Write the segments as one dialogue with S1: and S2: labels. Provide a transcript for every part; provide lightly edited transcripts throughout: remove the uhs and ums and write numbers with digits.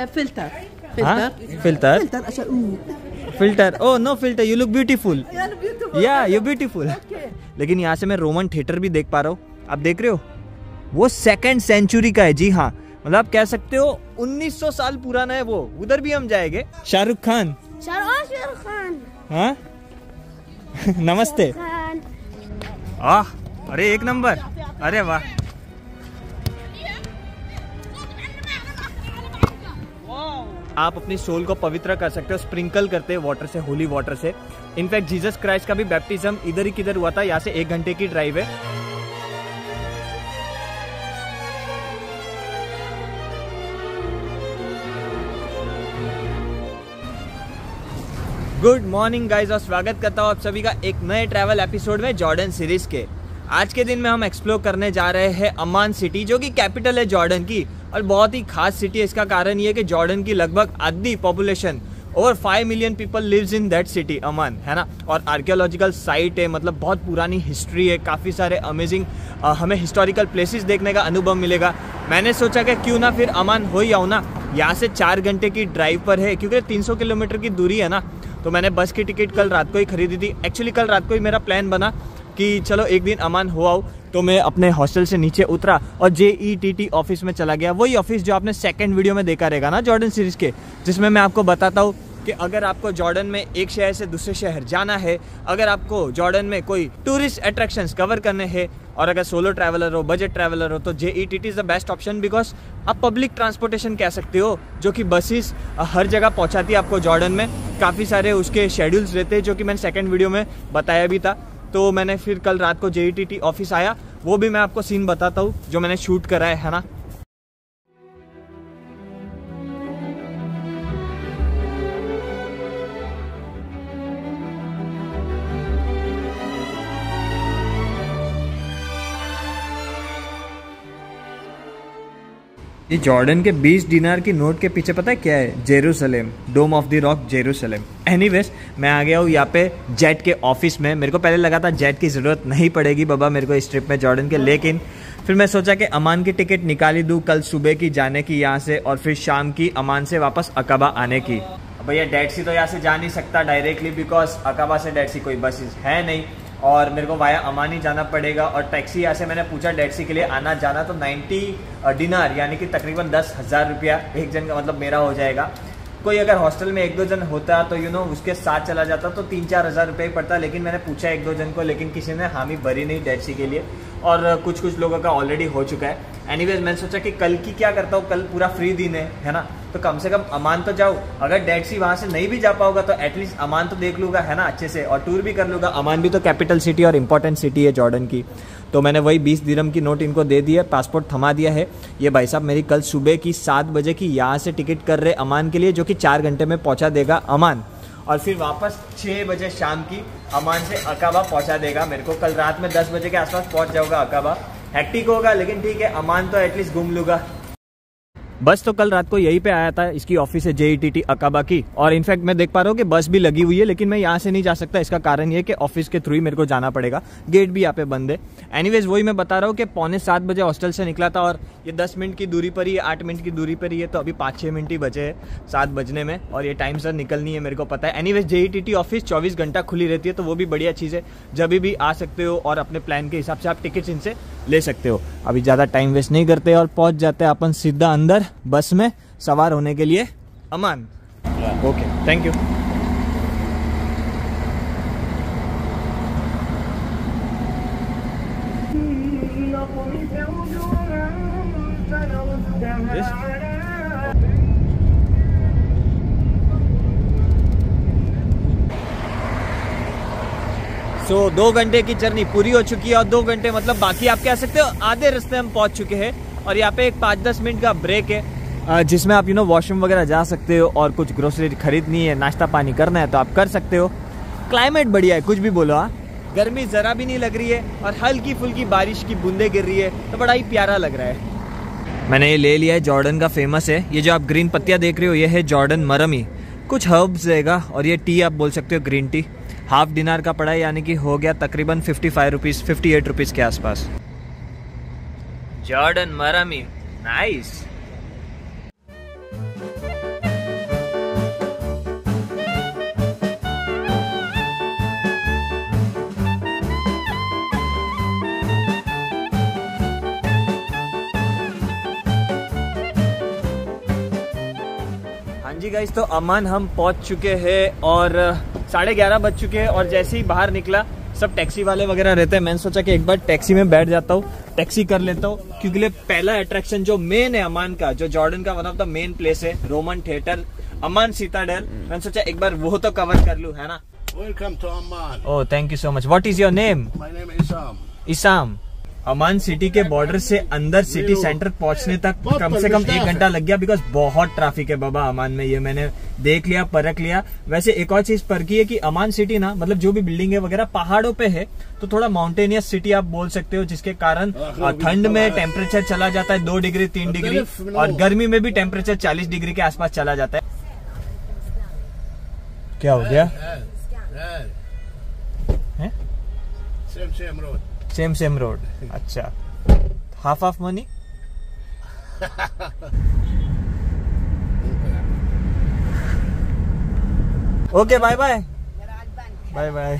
S1: Filter.
S2: Huh?
S1: Filter.
S2: Filter.
S1: Filter.
S2: Filter. Oh no filter. You look beautiful.
S1: Yeah, beautiful.
S2: Yeah, you're beautiful.
S1: Okay.
S2: लेकिन यहाँ से मैं Roman theatre भी देख पा रहा हूँ। आप देख रहे हो? वो 2nd सेंचुरी का है। जी हाँ, मतलब आप कह सकते हो 1900 साल पुराना है वो। उधर भी हम जाएंगे। शाहरुख खान।
S3: शाहरुख खान।
S2: हाँ? नमस्ते। आह, अरे एक नंबर। अरे वाह। आप अपनी सोल को पवित्र कर सकते हो स्प्रिंकल करते हैं वाटर से, होली वाटर से। इनफैक्ट जीसस क्राइस्ट का भी बैप्टिज्म इधर ही किधर हुआ था। यहाँ से 1 घंटे की ड्राइव है। गुड मॉर्निंग गाइज और स्वागत करता हूँ आप सभी का एक नए ट्रैवल एपिसोड में जॉर्डन सीरीज के। आज के दिन में हम एक्सप्लोर करने जा रहे हैं अमान सिटी, जो कि कैपिटल है जॉर्डन की और बहुत ही खास सिटी है। इसका कारण ये है कि जॉर्डन की लगभग आधी population, over 5 million people lives in that city Amman, है ना। और आर्कियोलॉजिकल साइट है, मतलब बहुत पुरानी हिस्ट्री है, काफ़ी सारे अमेजिंग हमें हिस्टोरिकल प्लेसेस देखने का अनुभव मिलेगा। मैंने सोचा कि क्यों ना फिर अमान हो ही आऊँ ना। यहाँ से 4 घंटे की ड्राइव पर है, क्योंकि 300 किलोमीटर की दूरी है ना। तो मैंने बस की टिकट कल रात को ही खरीदी थी। एक्चुअली कल रात को ही मेरा प्लान बना कि चलो एक दिन अमान हो आओ। तो मैं अपने हॉस्टल से नीचे उतरा और JETT ऑफिस में चला गया। वही ऑफिस जो आपने 2nd वीडियो में देखा रहेगा ना जॉर्डन सीरीज के, जिसमें मैं आपको बताता हूँ कि अगर आपको जॉर्डन में एक शहर से दूसरे शहर जाना है, अगर आपको जॉर्डन में कोई टूरिस्ट अट्रैक्शंस कवर करने हैं, और अगर सोलो ट्रैवलर हो, बजट ट्रैवलर हो, तो JETT is the best option. Because आप पब्लिक ट्रांसपोर्टेशन कह सकते हो, जो कि बसेस हर जगह पहुंचाती है आपको जॉर्डन में। काफ़ी सारे उसके शेड्यूल्स रहते हैं, जो कि मैंने 2nd वीडियो में बताया भी था। तो मैंने फिर कल रात को JETT ऑफिस आया, वो भी मैं आपको सीन बताता हूँ जो मैंने शूट करा है ना। ये जॉर्डन के 20 दिनार की नोट के पीछे पता है क्या है? Jerusalem, dome of the rock Jerusalem. Anyways, मैं आ गया हूँ यहाँ पे जेट के ऑफिस में। मेरे को पहले लगा था जेट की ज़रूरत नहीं पड़ेगी बाबा मेरे को इस ट्रिप में जॉर्डन के, लेकिन फिर मैं सोचा कि अमान की टिकट निकाली दूँ कल सुबह की जाने की यहाँ से, और फिर शाम की अमान से वापस अकाबा आने की। भैया डेड सी तो यहाँ से जा नहीं सकता डायरेक्टली, बिकॉज अकाबा से डेड सी कोई बस है नहीं, और मेरे को वाया अमान ही जाना पड़ेगा। और टैक्सी यहाँ से मैंने पूछा डेड सी के लिए आना जाना, तो 90 दिनार यानी कि तकरीबन 10,000 रुपया एक जन का, मतलब मेरा हो जाएगा। कोई अगर हॉस्टल में 1-2 जन होता तो उसके साथ चला जाता तो 3-4 हज़ार रुपये ही पड़ता। लेकिन मैंने पूछा 1-2 जन को, लेकिन किसी ने हामी भरी नहीं डेड सी के लिए, और कुछ लोगों का ऑलरेडी हो चुका है। एनीवेज, मैंने सोचा कि कल की क्या करता हूँ, कल पूरा फ्री दिन है ना, तो कम से कम अमान तो जाऊँ। अगर डेड सी वहाँ से नहीं भी जा पाऊंगा तो एटलीस्ट अमान तो देख लूँगा, है ना, अच्छे से, और टूर भी कर लूँगा। अमान भी तो कैपिटल सिटी और इम्पोर्टेंट सिटी है जॉर्डन की। तो मैंने वही 20 दिरहम की नोट इनको दे दिया, पासपोर्ट थमा दिया है। ये भाई साहब मेरी कल सुबह की 7 बजे की यहाँ से टिकट कर रहे अमान के लिए, जो कि 4 घंटे में पहुँचा देगा अमान, और फिर वापस 6 बजे शाम की अमान से अकाबा पहुँचा देगा मेरे को। कल रात में 10 बजे के आसपास पहुँच जाऊँगा अकाबा। हेक्टिक होगा लेकिन ठीक है, अमान तो एटलीस्ट घूम लूँगा। बस तो कल रात को यहीं पे आया था, इसकी ऑफिस है JETT अकाबा की, और इनफैक्ट मैं देख पा रहा हूँ कि बस भी लगी हुई है, लेकिन मैं यहाँ से नहीं जा सकता। इसका कारण ये है कि ऑफिस के थ्रू ही मेरे को जाना पड़ेगा, गेट भी यहाँ पे बंद है। एनीवेज, वही मैं बता रहा हूँ कि 6:45 बजे हॉस्टल से निकला था, और ये 10 मिनट की दूरी पर ही है, 8 मिनट की दूरी पर ही है। तो अभी 5-6 मिनट ही बचे हैं 7 बजने में, और ये टाइम सर निकलनी है, मेरे को पता है। एनीवेज, JETT ऑफिस 24 घंटा खुली रहती है, तो वो भी बढ़िया चीज़ है। जब भी आ सकते हो और अपने प्लान के हिसाब से आप टिकट्स इनसे ले सकते हो। अभी ज़्यादा टाइम वेस्ट नहीं करते और पहुँच जाते हैं अपन सीधा अंदर बस में सवार होने के लिए Amman. Okay, thank you. So 2 घंटे की जर्नी पूरी हो चुकी है, और 2 घंटे मतलब बाकी आप कह सकते हो आधे रास्ते हम पहुंच चुके हैं। और यहाँ पे एक 5-10 मिनट का ब्रेक है, जिसमें आप वॉशरूम वगैरह जा सकते हो, और कुछ ग्रोसरी खरीदनी है, नाश्ता पानी करना है तो आप कर सकते हो। क्लाइमेट बढ़िया है, कुछ भी बोलो। हाँ, गर्मी ज़रा भी नहीं लग रही है, और हल्की फुल्की बारिश की बूंदें गिर रही है, तो बड़ा ही प्यारा लग रहा है। मैंने ये ले लिया है, जॉर्डन का फेमस है। ये जो आप ग्रीन पत्तियाँ देख रहे हो, ये है जॉर्डन मरमी। कुछ हर्ब्स रहेगा, और ये टी आप बोल सकते हो, ग्रीन टी। हाफ दिनार का पड़ा है, यानी कि हो गया तकरीबन 55 रुपीज़, 58 रुपीज़ के आसपास। जॉर्डन मरमी, नाइस। हाँ जी गाइस, तो अमान हम पहुंच चुके हैं और 11:30 बज चुके हैं और जैसे ही बाहर निकला सब टैक्सी वाले वगैरह रहते हैं। मैंने सोचा कि एक बार टैक्सी में बैठ जाता हूँ, टैक्सी कर लेता हूँ, क्योंकि पहला अट्रैक्शन जो मेन है अमान का, जो जॉर्डन का one of the main place है, रोमन थिएटर, अमान सिटाडेल। मैंने सोचा एक बार वो तो कवर कर लूँ, है ना।
S1: Welcome to Amman.
S2: Oh thank you so much. What is your name?
S1: My name is Isam.
S2: Isam. Amman city के बॉर्डर से अंदर सिटी सेंटर पहुंचने तक कम से कम 1 घंटा लग गया, बिकॉज बहुत ट्रैफिक है बाबा अमान में। ये मैंने देख लिया, परख लिया। वैसे एक और चीज परखी है कि अमान सिटी ना, मतलब जो भी बिल्डिंग है वगैरह पहाड़ों पे है, तो थोड़ा माउंटेनियस सिटी आप बोल सकते हो, जिसके कारण ठंड में टेम्परेचर चला जाता है 2 डिग्री 3 डिग्री, और गर्मी में भी टेम्परेचर 40 डिग्री के आसपास चला जाता है। क्या हो गया?
S1: Same road.
S2: Same road. अच्छा, half money. Okay bye bye bye bye.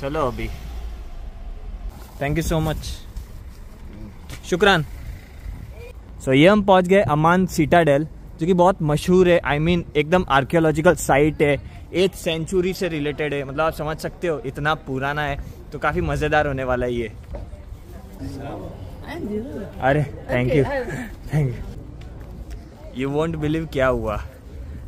S2: चलो अभी, थैंक यू सो मच, शुक्रान। सो ये हम पहुंच गए अमान सिटाडेल, जो कि बहुत मशहूर है। आई मीन एकदम आर्कियोलॉजिकल साइट है, 8th सेंचुरी से रिलेटेड है, मतलब आप समझ सकते हो इतना पुराना है, तो काफी मजेदार होने वाला है ये। अरे thank you. You won't believe क्या हुआ,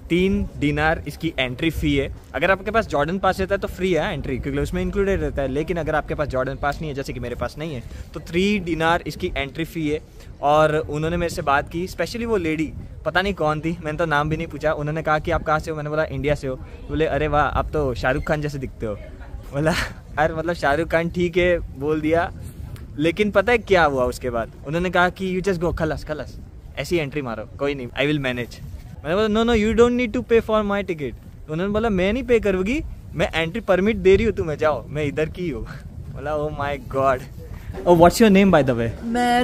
S2: 3 दिनार इसकी एंट्री फी है। अगर आपके पास जॉर्डन पास रहता है तो फ्री है एंट्री, क्योंकि उसमें इंक्लूडेड रहता है। लेकिन अगर आपके पास जॉर्डन पास नहीं है, जैसे कि मेरे पास नहीं है, तो 3 दिनार इसकी एंट्री फी है। और उन्होंने मेरे से बात की, स्पेशली वो लेडी, पता नहीं कौन थी, मैंने तो नाम भी नहीं पूछा। उन्होंने कहा कि आप कहाँ से हो? मैंने बोला इंडिया से हो। बोले अरे वाह, आप तो शाहरुख खान जैसे दिखते हो। बोला अरे मतलब शाहरुख खान ठीक है बोल दिया, लेकिन पता है क्या हुआ उसके बाद? उन्होंने कहा कि यू जस्ट गो, खलस ऐसी एंट्री मारो, कोई नहीं, आई विल मैनेज। मैंने बोला no you don't need to pay for my ticket. उन्होंने बोला मैं नहीं पे करूँगी, मैं एंट्री परमिट दे रही हूँ तुम्हें, जाओ, मैं इधर की हूँ। बोला ओ माई God. Oh, what's your name by the way?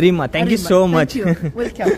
S2: Rima, thank you so much.
S3: Welcome.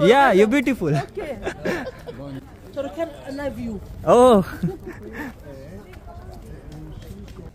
S2: Yeah, you're beautiful.
S3: Okay. So can I love you.
S2: Oh.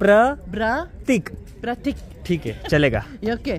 S2: Pratik. ठीक है, चलेगा।
S3: Okay.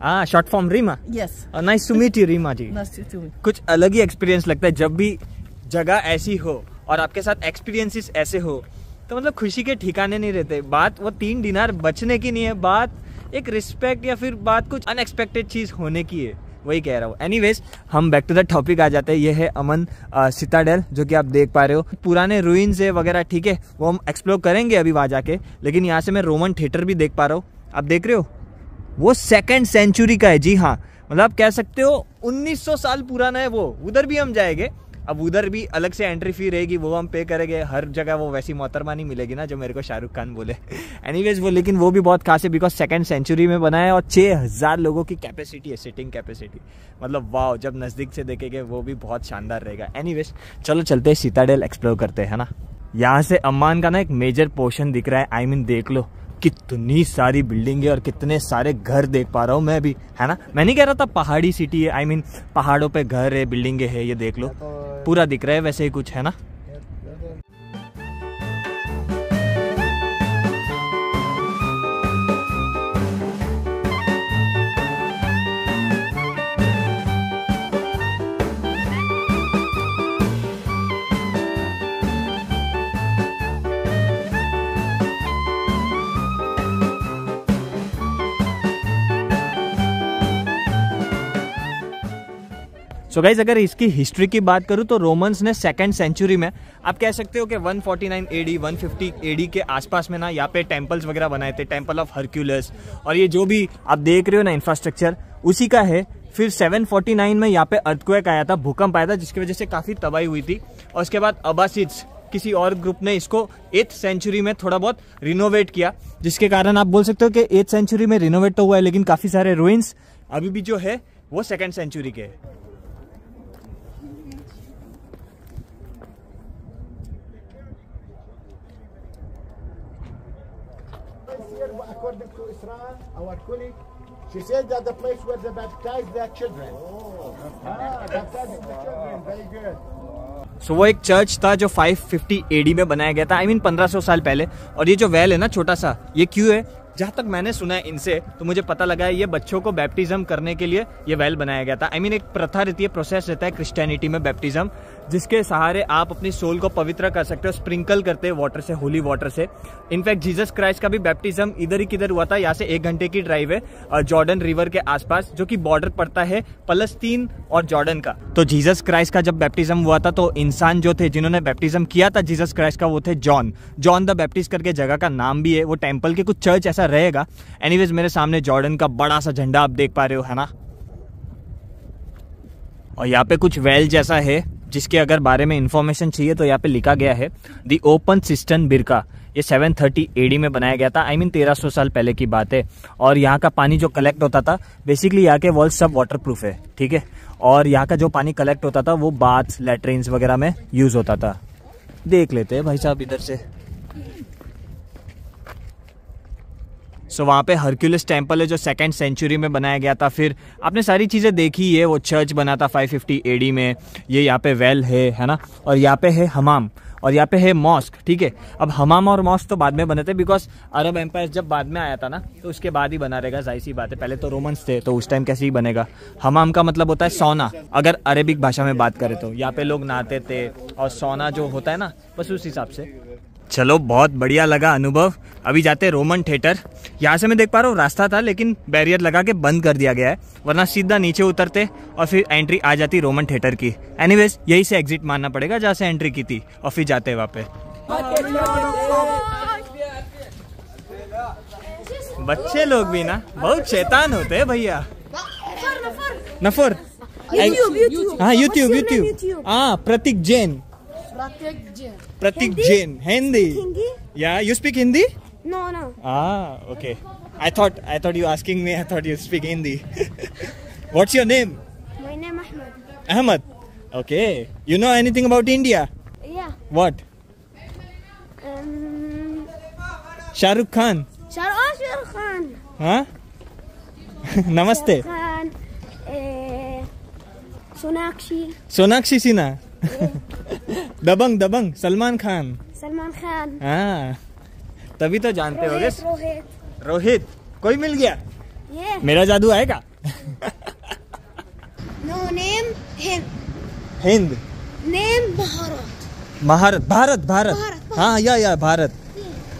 S2: हाँ, short form Reema.
S3: Yes.
S2: Nice to meet you Reema ji.
S3: Nice to meet you.
S2: कुछ अलग ही experience लगता है जब भी जगह ऐसी हो और आपके साथ एक्सपीरियंसेस ऐसे हो, तो मतलब खुशी के ठिकाने नहीं रहते। बात वो 3 दिनार बचने की नहीं है, बात एक रिस्पेक्ट या फिर बात कुछ अनएक्सपेक्टेड चीज होने की है, वही कह रहा हूँ। एनीवेज, हम बैक टू द टॉपिक आ जाते हैं। ये है अमन सिटाडेल, जो कि आप देख पा रहे हो, पुराने रूइंस है वगैरह, ठीक है, वो हम एक्सप्लोर करेंगे अभी वहाँ जाके। लेकिन यहाँ से मैं रोमन थिएटर भी देख पा रहा हूँ, आप देख रहे हो, वो 2nd सेंचुरी का है। जी हाँ, मतलब आप कह सकते हो 1900 साल पुराना है वो। उधर भी हम जाएंगे, अब उधर भी अलग से एंट्री फी रहेगी, वो हम पे करेंगे। हर जगह वो वैसी मोहतरमा नहीं मिलेगी ना जो मेरे को शाहरुख खान बोले। एनीवेज वो, लेकिन वो भी बहुत खास है, बिकॉज 2nd सेंचुरी में बना है और 6000 लोगों की कैपेसिटी है, सिटिंग कैपेसिटी। मतलब वाह, जब नज़दीक से देखेंगे वो भी बहुत शानदार रहेगा। एनीवेज चलो चलते हैं, सिटाडेल एक्सप्लोर करते हैं, है ना। यहाँ से अम्मान का ना एक मेजर पोर्शन दिख रहा है। आई मीन देख लो कितनी सारी बिल्डिंग है और कितने सारे घर देख पा रहा हूँ मैं भी, है ना। मैं नहीं कह रहा था पहाड़ी सिटी है, आई मीन पहाड़ों पे घर है, बिल्डिंगे है, ये देख लो पूरा दिख रहा है वैसे ही कुछ, है ना। सो गाइज, अगर इसकी हिस्ट्री की बात करूं तो रोमन्स ने 2nd सेंचुरी में, आप कह सकते हो कि 149 AD 150 AD के आसपास में ना यहाँ पे टेम्पल्स वगैरह बनाए थे, टेम्पल ऑफ हरक्यूलस, और ये जो भी आप देख रहे हो ना इंफ्रास्ट्रक्चर उसी का है। फिर 749 में यहाँ पे अर्थक्वेक आया था, भूकंप आया था, जिसकी वजह से काफ़ी तबाही हुई थी। और उसके बाद अब्बासिड्स किसी और ग्रुप ने इसको 8th सेंचुरी में थोड़ा बहुत रिनोवेट किया, जिसके कारण आप बोल सकते हो कि 8th सेंचुरी में रिनोवेट तो हुआ है, लेकिन काफ़ी सारे रूइंस अभी भी जो है वो 2nd सेंचुरी के है।
S1: According to Israel, our colleague, she said that the place where they baptized their children. Baptizing the children, very good.
S2: सो वो एक चर्च था जो 550 एडी में बनाया गया था, आई मीन 1500 साल पहले। और ये जो वेल है ना छोटा सा, ये क्यों है, जहाँ तक मैंने सुना है इनसे, तो मुझे पता लगा है ये बच्चों को बैप्टिज्म करने के लिए ये वेल बनाया गया था। आई मीन एक प्रथा रहती है, प्रोसेस रहता है क्रिश्चियनिटी में बैप्टिज्म, जिसके सहारे आप अपनी सोल को पवित्र कर सकते हो, स्प्रिंकल करते हैं वाटर से, होली वाटर से। इनफैक्ट जीसस क्राइस्ट का भी बैप्टिज्म इधर ही किधर हुआ था, यहाँ से 1 घंटे की ड्राइव है जॉर्डन रिवर के आसपास, जो कि बॉर्डर पड़ता है फलस्तीन और जॉर्डन का। तो जीसस क्राइस्ट का जब बैप्टिज्म हुआ था तो इंसान जो थे जिन्होंने बैप्टिज्म किया था जीसस क्राइस्ट का, वो थे जॉन द बैप्टिस्ट करके जगह का नाम भी है। वो टेम्पल के कुछ चर्च ऐसा रहेगा। एनीवेज मेरे सामने जॉर्डन का बड़ा सा झंडा आप देख पा रहे हो, है ना। और यहाँ पे कुछ वेल जैसा है जिसके अगर बारे में इंफॉर्मेशन चाहिए तो यहाँ पे लिखा गया है दी ओपन सिस्टर्न बिरका। ये 730 एडी में बनाया गया था, आई मीन 1300 साल पहले की बात है। और यहाँ का पानी जो कलेक्ट होता था, बेसिकली यहाँ के वॉल सब वाटर प्रूफ है, ठीक है। और यहाँ का जो पानी कलेक्ट होता था वो बाथ्स, लैट्रिन्स वगैरह में यूज होता था। देख लेते हैं भाई साहब इधर से। सो वहाँ पे हरक्यूलिस टेम्पल है जो 2nd सेंचुरी में बनाया गया था। फिर आपने सारी चीज़ें देखी है, वो चर्च बना था 550 एडी में। ये यहाँ पे वेल है ना। और यहाँ पे है हमाम, और यहाँ पे है मॉस्क, ठीक है। अब हमाम और मॉस्क तो बाद में बने थे, बिकॉज अरब एम्पायर जब बाद में आया था ना, तो उसके बाद ही बना रहेगा, जाहिर सी बात है। पहले तो रोमन्स थे, तो उस टाइम कैसे ही बनेगा। हमाम का मतलब होता है सोना, अगर अरेबिक भाषा में बात करें तो। यहाँ पे लोग नहाते थे, और सोना जो होता है ना, बस उस हिसाब से। चलो बहुत बढ़िया लगा अनुभव। अभी जाते हैं रोमन थिएटर। यहाँ से मैं देख पा रहा हूँ रास्ता था, लेकिन बैरियर लगा के बंद कर दिया गया है, वरना सीधा नीचे उतरते और फिर एंट्री आ जाती रोमन थिएटर की। एनीवेज यही से एग्जिट मारना पड़ेगा जहाँ से एंट्री की थी, और फिर जाते हैं वहाँ पे। बच्चे लोग भी ना बहुत शैतान होते हैं भैया। नफर हाँ, यूट्यूब हाँ, प्रतीक Jain. Pratik Jain, Hindi. Yeah, you speak Hindi?
S4: No.
S2: Ah, okay. I thought you asking me. I thought you speak Hindi. What's your name?
S4: My name Ahmed.
S2: Ahmed. Okay. You know anything about India?
S4: Yeah.
S2: What? Shah Rukh Khan.
S4: Shah Rukh Khan.
S2: Huh? Namaste.
S4: Khan.
S2: Sonakshi Sinha. दबंग सलमान खान। हाँ, तभी तो जानते होगे। रोहित कोई मिल गया। मेरा जादू आएगा।
S4: No name
S2: Hind.
S4: Name
S2: Bharat. हाँ या भारत।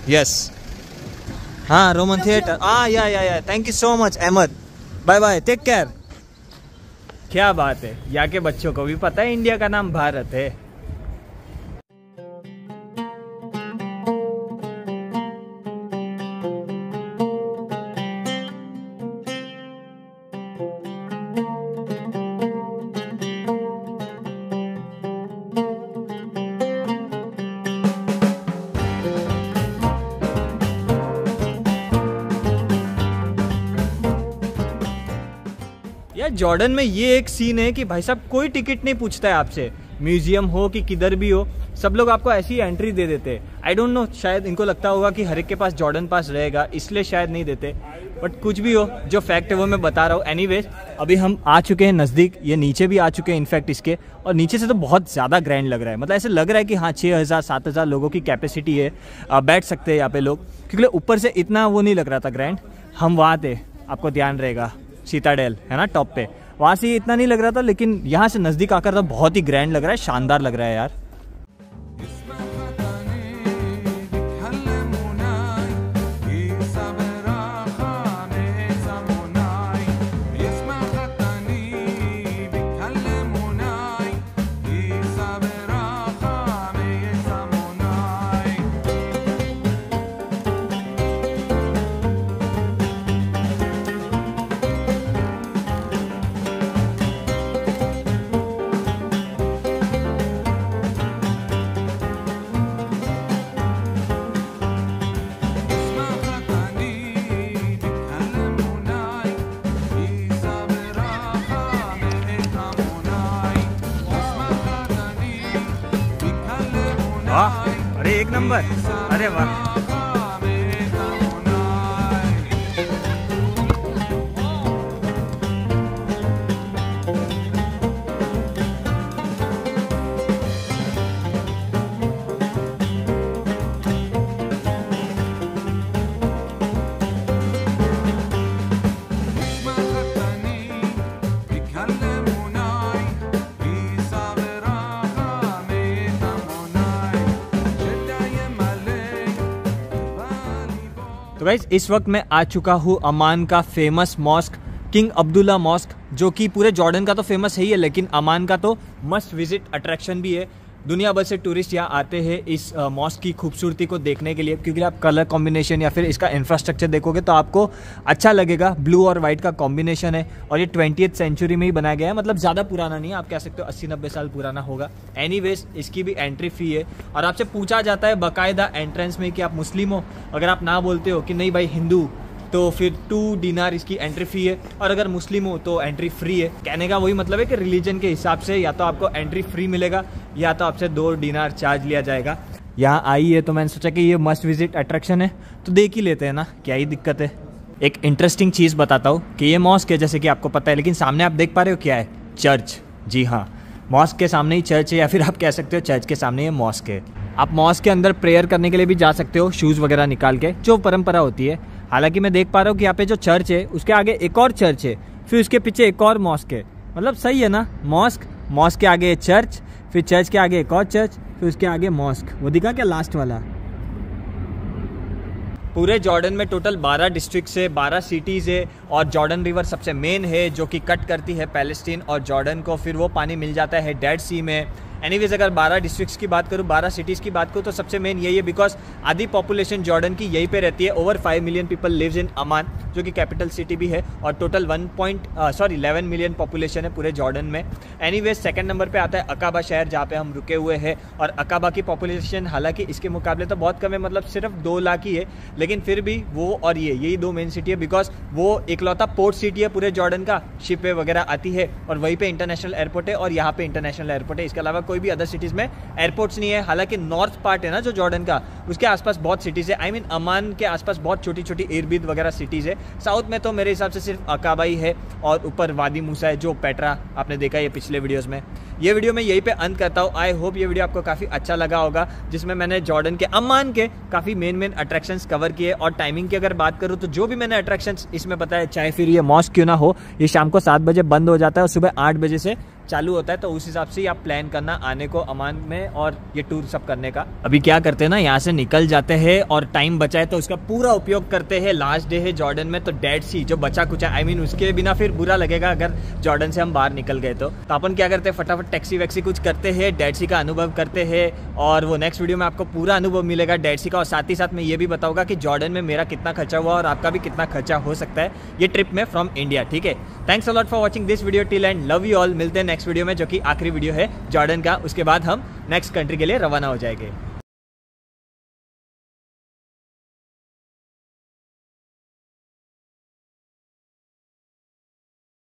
S2: यस हाँ, रोमन थिएटर। हाँ yeah thank you so much Ahmed. Bye take care. क्या बात है, यहाँ के बच्चों को भी पता है इंडिया का नाम भारत है। यार जॉर्डन में ये एक सीन है कि भाई साहब कोई टिकट नहीं पूछता है आपसे, म्यूजियम हो कि किधर भी हो, सब लोग आपको ऐसी एंट्री दे देते हैं। आई डोंट नो, शायद इनको लगता होगा कि हर एक के पास जॉर्डन पास रहेगा, इसलिए शायद नहीं देते। बट कुछ भी हो, जो फैक्ट है वो मैं बता रहा हूँ। एनीवेज अभी हम आ चुके हैं नज़दीक, ये नीचे भी आ चुके हैं इनफैक्ट इसके, और नीचे से तो बहुत ज़्यादा ग्रैंड लग रहा है। मतलब ऐसे लग रहा है कि हाँ 6000-7000 लोगों की कैपेसिटी है, बैठ सकते हैं यहाँ पे लोग, क्योंकि ऊपर से इतना वो नहीं लग रहा था ग्रैंड। हम वहाँ थे, आपको ध्यान रहेगा, सीताडेल है ना टॉप पे, वहाँ से इतना नहीं लग रहा था, लेकिन यहाँ से नज़दीक आकर तो बहुत ही ग्रैंड लग रहा है, शानदार लग रहा है यार। वाह, अरे एक नंबर, अरे वाह। तो गाइस इस वक्त मैं आ चुका हूँ अमान का famous mosque King Abdullah mosque, जो कि पूरे जॉर्डन का तो फेमस है ही है, लेकिन अमान का तो मस्ट विजिट अट्रैक्शन भी है। दुनिया भर से टूरिस्ट यहाँ आते हैं इस मॉस्क की खूबसूरती को देखने के लिए, क्योंकि आप कलर कॉम्बिनेशन या फिर इसका इंफ्रास्ट्रक्चर देखोगे तो आपको अच्छा लगेगा। ब्लू और वाइट का कॉम्बिनेशन है और ये 20th सेंचुरी में ही बनाया गया है, मतलब ज़्यादा पुराना नहीं है, आप कह सकते हो 80-90 साल पुराना होगा। एनीवेज इसकी भी एंट्री फी है और आपसे पूछा जाता है बाकायदा एंट्रेंस में कि आप मुस्लिम हो। अगर आप ना बोलते हो कि नहीं भाई हिंदू, तो फिर 2 दिनार इसकी एंट्री फी है, और अगर मुस्लिम हो तो एंट्री फ्री है। कहने का वही मतलब है कि रिलीजन के हिसाब से या तो आपको एंट्री फ्री मिलेगा या तो आपसे 2 दिनार चार्ज लिया जाएगा। यहाँ आई है तो मैंने सोचा कि ये मस्ट विजिट अट्रैक्शन है तो देख ही लेते हैं ना, क्या ही दिक्कत है। एक इंटरेस्टिंग चीज़ बताता हूँ कि ये मॉस्क है जैसे कि आपको पता है, लेकिन सामने आप देख पा रहे हो क्या है? चर्च। जी हाँ, मॉस्क के सामने ही चर्च है, या फिर आप कह सकते हो चर्च के सामने ये मॉस्क है। आप मॉस्क के अंदर प्रेयर करने के लिए भी जा सकते हो, शूज़ वगैरह निकाल के, जो परंपरा होती है। हालांकि मैं देख पा रहा हूँ कि यहाँ पे जो चर्च है उसके आगे एक और चर्च है, फिर उसके पीछे एक और मॉस्क है। मतलब सही है ना, मॉस्क के आगे चर्च, फिर चर्च के आगे एक और चर्च, फिर उसके आगे मॉस्क। वो दिखा क्या लास्ट वाला? पूरे जॉर्डन में टोटल 12 डिस्ट्रिक्ट है, 12 सिटीज़ है, और जॉर्डन रिवर सबसे मेन है जो कि कट करती है पैलेस्टीन और जॉर्डन को। फिर वो पानी मिल जाता है डेड सी में। एनीवेज अगर 12 डिस्ट्रिक्ट्स की बात करूँ, 12 सिटीज़ की बात करूँ, तो सबसे मेन यही है बिकॉज आधी पॉपुलेशन जॉर्डन की यहीं पे रहती है। Over 5 million people lives in Amman, जो कि कैपिटल सिटी भी है, और टोटल 11 मिलियन पॉपुलेशन है पूरे जॉर्डन में। एनीवेज सेकंड नंबर पे आता है अकाबा शहर, जहाँ पे हम रुके हुए हैं, और अकाबा की पॉपुलेशन हालांकि इसके मुकाबले तो बहुत कम है, मतलब सिर्फ 2 लाख ही है, लेकिन फिर भी वो और यही 2 मेन सिटी है बिकॉज वो इकलौता पोर्ट सिटी है पूरे जॉर्डन का। शिपें वगैरह आती है और वहीं पे इंटरनेशनल एयरपोर्ट है, और यहाँ पे इंटरनेशनल एयरपोर्ट है। इसके अलावा कोई भी अदर सिटीज़ में एयरपोर्ट्स नहीं है। हालांकि नॉर्थ पार्ट है ना जो जॉर्डन का, उसके आसपास बहुत सिटीज़ है। आई मीन अमान के आसपास बहुत छोटी छोटी इरबिद वगैरह सिटीज़ है। साउथ में तो मेरे हिसाब से सिर्फ अकाबा ही है, और ऊपर वादी मूसा है, जो पेट्रा आपने देखा है पिछले वीडियोज़ में। ये वीडियो मैं यहीं पे अंत करता हूँ। आई होप ये वीडियो आपको काफ़ी अच्छा लगा होगा, जिसमें मैंने जॉर्डन के अमान के काफ़ी मेन अट्रैक्शंस कवर किए। और टाइमिंग की अगर बात करूँ तो जो भी मैंने अट्रैक्शंस इसमें बताया, चाहे फिर ये मॉस्क क्यों ना हो, ये शाम को 7 बजे बंद हो जाता है और सुबह 8 बजे से चालू होता है, तो उस हिसाब से ही आप प्लान करना आने को अमान में और ये टूर सब करने का। अभी क्या करते हैं ना, यहाँ से निकल जाते हैं और टाइम बचा है तो उसका पूरा उपयोग करते हैं। लास्ट डे है जॉर्डन में, तो डेड सी जो बचा कुछ आई मीन उसके बिना फिर बुरा लगेगा अगर जॉर्डन से हम बाहर निकल गए तो अपन क्या करते हैं, फटाफट टैक्सी वैक्सी कुछ करते हैं, डेड सी का अनुभव करते हैं, और वो नेक्स्ट वीडियो में आपको पूरा अनुभव मिलेगा डेड सी का। और साथ ही साथ मैं ये भी बताऊंगा कि जॉर्डन में मेरा कितना खर्चा हुआ और आपका भी कितना खर्चा हो सकता है ये ट्रिप में फ्रॉम इंडिया। ठीक है, thanks a lot for watching this video till and, love you all. मिलते हैं नेक्स्ट वीडियो में, जो कि आखिरी वीडियो है जॉर्डन का। उसके बाद हम नेक्स्ट कंट्री के लिए रवाना हो जाएंगे।